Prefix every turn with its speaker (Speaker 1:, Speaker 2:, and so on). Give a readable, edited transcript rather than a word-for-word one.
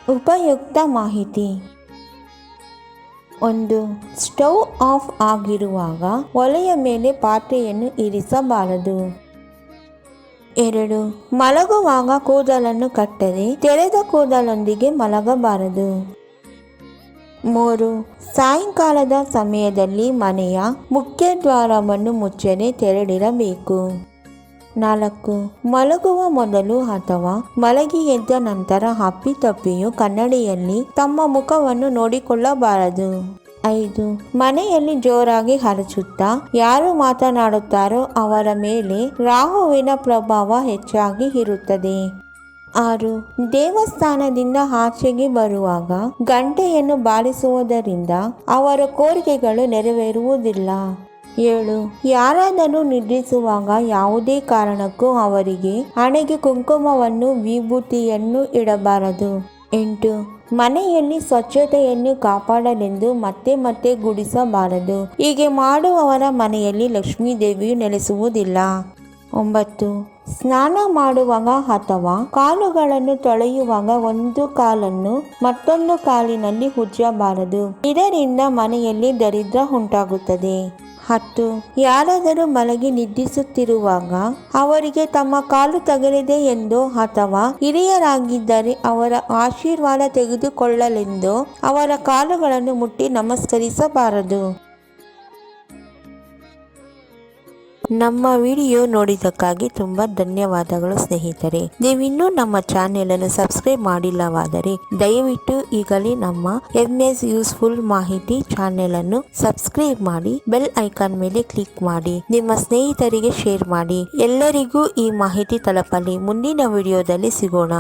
Speaker 1: ಉಪಯುಕ್ತ ಮಾಹಿತಿ. 1. Stove off ಆಗಿರುವಾಗ ಒಲೆಯ ಮೇಲೆ ಪಾತ್ರೆಯನ್ನು ಇರಿಸಬಾರದು. 2. ಮಲಗುವಾಗ ಕೂದಲನ್ನು ಕಟ್ಟದೆ ತೆರೆದ ಕೂದಲೊಂದಿಗೆ ಮಲಗಬಾರದು. 3. ಸಾಯಂಕಾಲದ ಸಮಯದಲ್ಲಿ ಮನೆಯ ಮುಖ್ಯ ದ್ವಾರವನ್ನು ಮುಚ್ಚದೆ ತೆರೆದಿರಬೇಕು. 4. ಮಲಗುವ ಮೊದಲು ಅಥವಾ ಮಲಗಿ ಎದ್ದ ನಂತರ ಅಪ್ಪಿತಪ್ಪಿಯೂ ಕನ್ನಡಿಯಲ್ಲಿ ತಮ್ಮ ಮುಖವನ್ನು ನೋಡಿಕೊಳ್ಳಬಾರದು. 5. ಮನೆಯಲ್ಲಿ ಜೋರಾಗಿ ಹರಚುತ್ತಾ ಯಾರು ಮಾತನಾಡುತ್ತಾರೋ ಅವರ ಮೇಲೆ ರಾಹುವಿನ ಪ್ರಭಾವ ಹೆಚ್ಚಾಗಿ ಇರುತ್ತದೆ. 6. ದೇವಸ್ಥಾನದಿಂದ ಆಚೆಗೆ ಬರುವಾಗ ಗಂಟೆಯನ್ನು ಬಾರಿಸುವುದರಿಂದ ಅವರ ಕೋರಿಕೆಗಳು ನೆರವೇರುವುದಿಲ್ಲ. 7. ಯಾರಾದರೂ ನಿದ್ರಿಸುವಾಗ ಯಾವುದೇ ಕಾರಣಕ್ಕೂ ಅವರಿಗೆ ಹಣೆಗೆ ಕುಂಕುಮವನ್ನು ವಿಭೂತಿಯನ್ನು ಇಡಬಾರದು. 8. ಮನೆಯಲ್ಲಿ ಸ್ವಚ್ಛತೆಯನ್ನು ಕಾಪಾಡಲೆಂದು ಮತ್ತೆ ಮತ್ತೆ ಗುಡಿಸಬಾರದು. ಹೀಗೆ ಮಾಡುವವರ ಮನೆಯಲ್ಲಿ ಲಕ್ಷ್ಮೀ ದೇವಿಯು ನೆಲೆಸುವುದಿಲ್ಲ. 9. ಸ್ನಾನ ಮಾಡುವಾಗ ಅಥವಾ ಕಾಲುಗಳನ್ನು ತೊಳೆಯುವಾಗ ಒಂದು ಕಾಲನ್ನು ಮತ್ತೊಂದು ಕಾಲಿನಲ್ಲಿ ಉಜ್ಜಬಾರದು. ಇದರಿಂದ ಮನೆಯಲ್ಲಿ ದರಿದ್ರ ಉಂಟಾಗುತ್ತದೆ. 10. ಯಾರಾದರೂ ಮಲಗಿ ನಿದ್ರಿಸುತ್ತಿರುವಾಗ ಅವರಿಗೆ ತಮ್ಮ ಕಾಲು ತಗಲಿದೆ ಎಂದೋ ಅಥವಾ ಹಿರಿಯರಾಗಿದ್ದರೆ ಅವರ ಆಶೀರ್ವಾದ ತೆಗೆದುಕೊಳ್ಳಲೆಂದೋ ಅವರ ಕಾಲುಗಳನ್ನು ಮುಟ್ಟಿ ನಮಸ್ಕರಿಸಬಾರದು. ನಮ್ಮ ವಿಡಿಯೋ ನೋಡಿದ್ದಕ್ಕಾಗಿ ತುಂಬ ಧನ್ಯವಾದಗಳು ಸ್ನೇಹಿತರೆ. ನೀವಿನ್ನೂ ನಮ್ಮ ಚಾನೆಲನ್ನು ಸಬ್ಸ್ಕ್ರೈಬ್ ಮಾಡಿಲ್ಲವಾದರೆ ದಯವಿಟ್ಟು ಈಗಲೇ ನಮ್ಮ MS ಯೂಸ್ಫುಲ್ ಮಾಹಿತಿ ಚಾನೆಲನ್ನು ಸಬ್ಸ್ಕ್ರೈಬ್ ಮಾಡಿ ಬೆಲ್ ಐಕಾನ್ ಮೇಲೆ ಕ್ಲಿಕ್ ಮಾಡಿ ನಿಮ್ಮ ಸ್ನೇಹಿತರಿಗೆ ಶೇರ್ ಮಾಡಿ. ಎಲ್ಲರಿಗೂ ಈ ಮಾಹಿತಿ ತಲುಪಲಿ. ಮುಂದಿನ ವಿಡಿಯೋದಲ್ಲಿ ಸಿಗೋಣ.